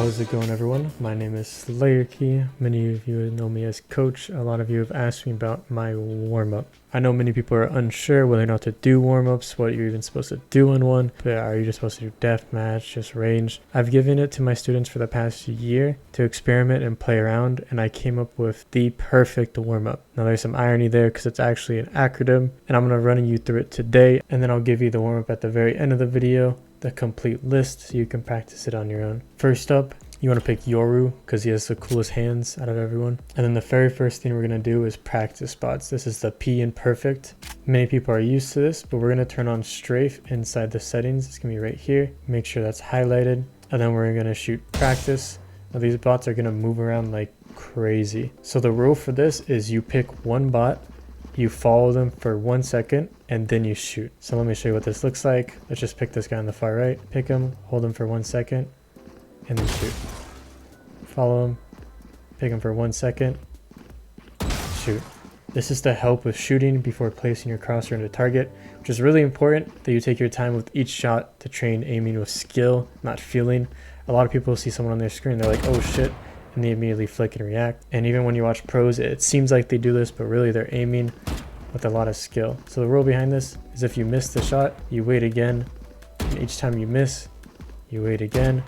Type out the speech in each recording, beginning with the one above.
How's it going, everyone? My name is SlayerKey. Many of you know me as Coach. A lot of you have asked me about my warm-up. I know many people are unsure whether or not to do warm-ups, what you're even supposed to do in one. But are you just supposed to do deathmatch, just range? I've given it to my students for the past year to experiment and play around, and I came up with the perfect warm-up. Now there's some irony there because it's actually an acronym, and I'm going to run you through it today, and then I'll give you the warm-up at the very end of the video, the complete list, so you can practice it on your own. First up, you want to pick Yoru because he has the coolest hands out of everyone. And then the very first thing we're going to do is practice spots. This is the P in perfect. Many people are used to this, but we're going to turn on strafe inside the settings. It's going to be right here. Make sure that's highlighted. And then we're going to shoot practice. Now these bots are going to move around like crazy. So the rule for this is you pick one bot, you follow them for 1 second, and then you shoot. So let me show you what this looks like. Let's just pick this guy on the far right. Pick him, hold him for 1 second, and then shoot. Follow him, pick him for 1 second, shoot. This is to help with shooting before placing your crosshair into target, which is really important that you take your time with each shot to train aiming with skill, not feeling. A lot of people see someone on their screen, they're like, oh shit, and they immediately flick and react. And even when you watch pros, it seems like they do this, but really they're aiming with a lot of skill. So the rule behind this is if you miss the shot, you wait again, and each time you miss, you wait again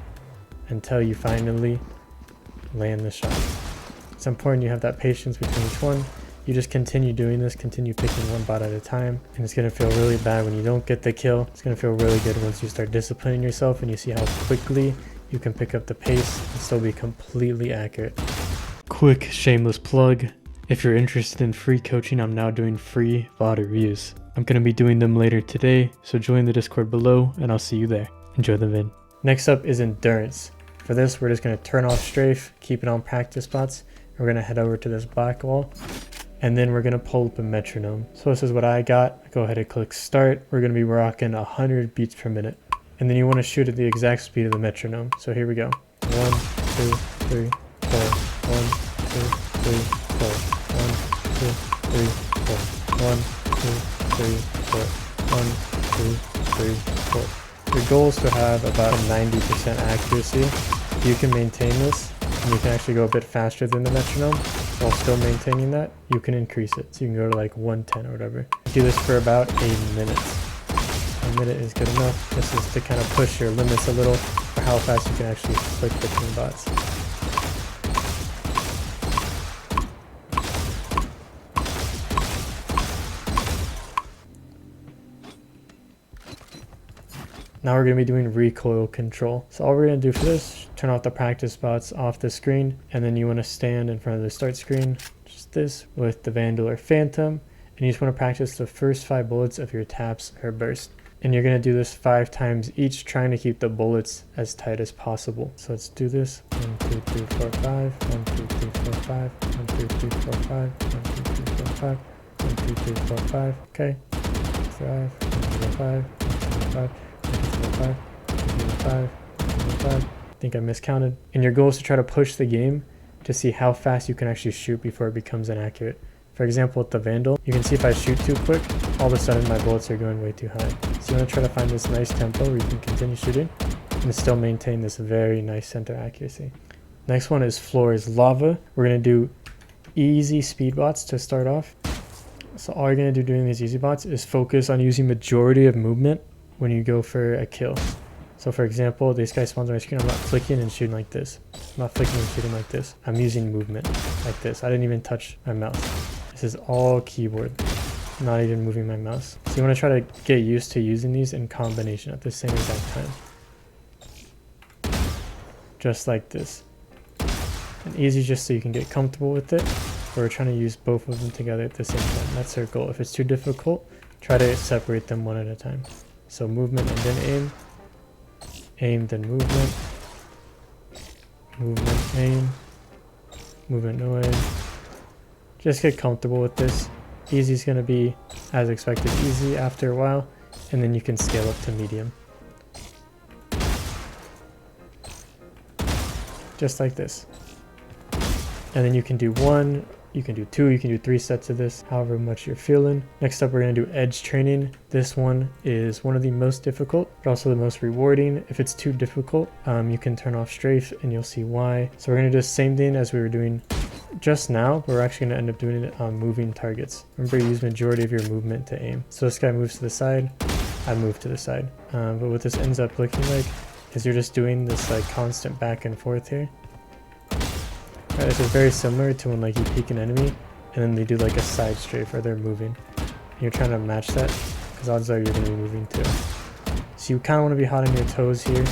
until you finally land the shot. It's important you have that patience between each one. You just continue doing this, continue picking one bot at a time, and it's going to feel really bad when you don't get the kill. It's going to feel really good once you start disciplining yourself and you see how quickly you can pick up the pace and still be completely accurate. Quick shameless plug. If you're interested in free coaching, I'm now doing free VOD reviews. I'm going to be doing them later today, so join the Discord below and I'll see you there. Enjoy the vid. Next up is endurance. For this, we're just going to turn off strafe, keep it on practice spots. We're going to head over to this black wall, and then we're going to pull up a metronome. So this is what I got. Go ahead and click start. We're going to be rocking 100 beats per minute. And then you want to shoot at the exact speed of the metronome. So here we go. 1, 2, 3, 4. 1, 2, 3, 4. 1, 2, 3, 4. 1, 2, 3, 4. 1, 2, 3, 4. Your goal is to have about a 90% accuracy. You can maintain this, and you can actually go a bit faster than the metronome while still maintaining that. You can increase it, so you can go to like 110 or whatever. Do this for about 8 minutes. A minute is good enough. This is to kind of push your limits a little for how fast you can actually flick between bots. Now we're going to be doing recoil control. So all we're going to do for this, turn off the practice spots off the screen, and then you want to stand in front of the start screen, just this, with the Vandal or Phantom, and you just want to practice the first 5 bullets of your taps or burst. And you're going to do this 5 times each, trying to keep the bullets as tight as possible. So let's do this. 1, 2, 3, 4, 5. 1, 2, 3, 4, 5. 1, 2, 3, 4, 5. 1, 2, 3, 4, 5. 1, 2, 3, 4, 5. Okay. 5. 1, 2, 5. 1, 2, 5. 5, 5, 5. I think I miscounted. And your goal is to try to push the game to see how fast you can actually shoot before it becomes inaccurate. For example, with the Vandal, you can see if I shoot too quick, all of a sudden my bullets are going way too high. So you want to try to find this nice tempo where you can continue shooting and still maintain this very nice center accuracy. Next one is floor is lava. We're going to do easy speed bots to start off. So all you're going to do doing these easy bots is focus on using majority of movement when you go for a kill. So for example, this guy spawns on my screen, I'm not flicking and shooting like this. I'm not flicking and shooting like this. I'm using movement like this. I didn't even touch my mouse. This is all keyboard, not even moving my mouse. So you want to try to get used to using these in combination at the same exact time. Just like this. And easy just so you can get comfortable with it. We're trying to use both of them together at the same time. That's our goal. If it's too difficult, try to separate them one at a time. So movement and then aim. Aim, then movement. Movement, aim. Movement, no aim. Just get comfortable with this. Easy is going to be, as expected, easy after a while. And then you can scale up to medium. Just like this. And then you can do 1 You can do 2, you can do 3 sets of this, however much you're feeling. Next up, we're gonna do edge training. This one is one of the most difficult, but also the most rewarding. If it's too difficult, you can turn off strafe and you'll see why. So we're gonna do the same thing as we were doing just now, but we're actually gonna end up doing it on moving targets. Remember, you use majority of your movement to aim. So this guy moves to the side, I move to the side. But what this ends up looking like is you're just doing this like constant back and forth here. Right, this is very similar to when like you peek an enemy and then they do like a side strafe or they're moving. And you're trying to match that because odds are you're going to be moving too. So you kind of want to be hot on your toes here.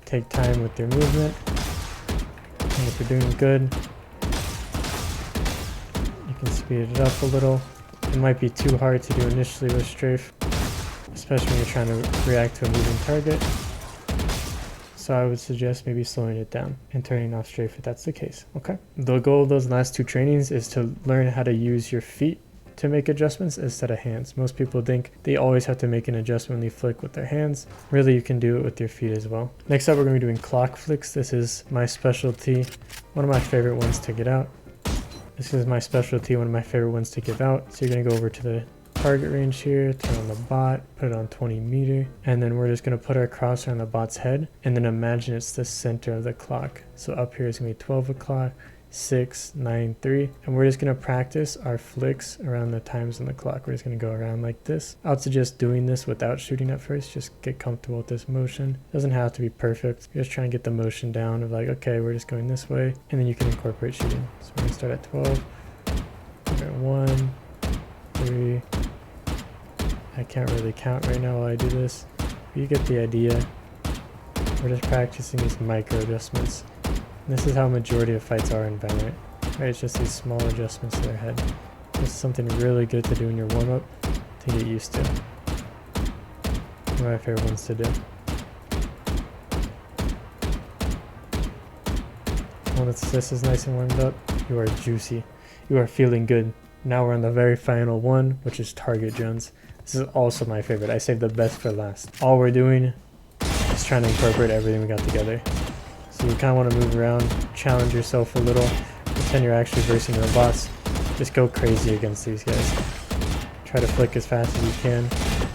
Take time with your movement. And if you're doing good, you can speed it up a little. It might be too hard to do initially with strafe, especially when you're trying to react to a moving target. So I would suggest maybe slowing it down and turning off strafe if that's the case, okay? The goal of those last 2 trainings is to learn how to use your feet to make adjustments instead of hands. Most people think they always have to make an adjustment when they flick with their hands. Really, you can do it with your feet as well. Next up, we're going to be doing clock flicks. This is my specialty, one of my favorite ones to get out. This is my specialty, one of my favorite ones to give out. So you're going to go over to the target range here, turn on the bot, put it on 20 meter, and then we're just going to put our crosshair on the bot's head and then imagine it's the center of the clock. So up here is going to be 12 o'clock, 6, 9, 3, and we're just going to practice our flicks around the times on the clock. We're just going to go around like this. I would suggest doing this without shooting at first. Just get comfortable with this motion. It doesn't have to be perfect. You're just trying to get the motion down of like, okay, we're just going this way, and then you can incorporate shooting. So we're going to start at 12. Okay, 1, 3. I can't really count right now while I do this, but you get the idea. We're just practicing these micro adjustments. And this is how majority of fights are in VALORANT. Right, it's just these small adjustments to their head. This is something really good to do in your warm-up to get used to. One of my favorite ones to do. Once this is nice and warmed up, you are juicy. You are feeling good. Now we're on the very final one, which is target drones. This is also my favorite. I saved the best for last. All we're doing is trying to incorporate everything we got together. So you kind of want to move around, challenge yourself a little, pretend you're actually versing robots. Just go crazy against these guys. Try to flick as fast as you can.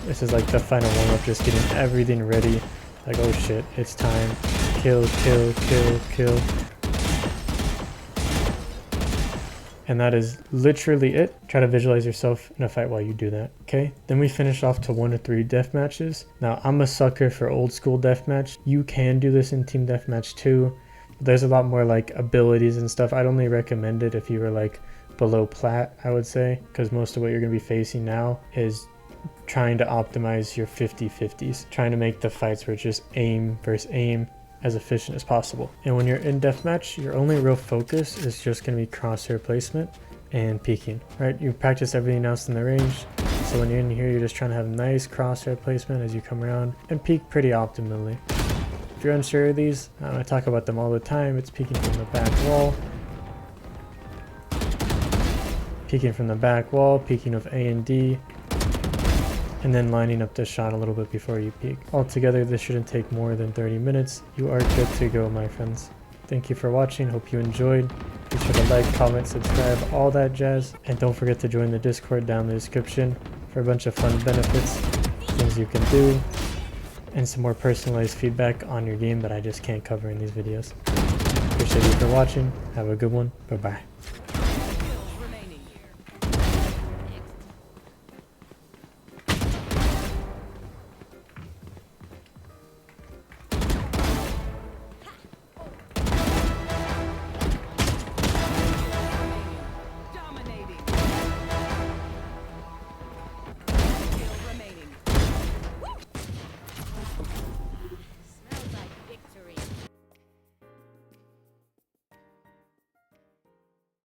This is like the final warm-up, just getting everything ready. Like, oh shit, it's time. Kill, kill, kill, kill. And that is literally it. Try to visualize yourself in a fight while you do that, okay? Then we finish off to 1 to 3 death matches. Now, I'm a sucker for old school deathmatch. You can do this in team deathmatch too. There's a lot more like abilities and stuff. I'd only recommend it if you were like below plat, I would say, because most of what you're gonna be facing now is trying to optimize your 50-50s, trying to make the fights where it's just aim versus aim as efficient as possible. And when you're in deathmatch, your only real focus is just going to be crosshair placement and peeking, right? You practice everything else in the range. So when you're in here, you're just trying to have nice crosshair placement as you come around and peek pretty optimally. If you're unsure of these, I talk about them all the time. It's peeking from the back wall, peeking from the back wall, peeking of A and D, and then lining up the shot a little bit before you peek. Altogether, this shouldn't take more than 30 minutes. You are good to go, my friends. Thank you for watching. Hope you enjoyed. Be sure to like, comment, subscribe, all that jazz. And don't forget to join the Discord down in the description for a bunch of fun benefits, things you can do, and some more personalized feedback on your game that I just can't cover in these videos. Appreciate you for watching. Have a good one. Bye-bye.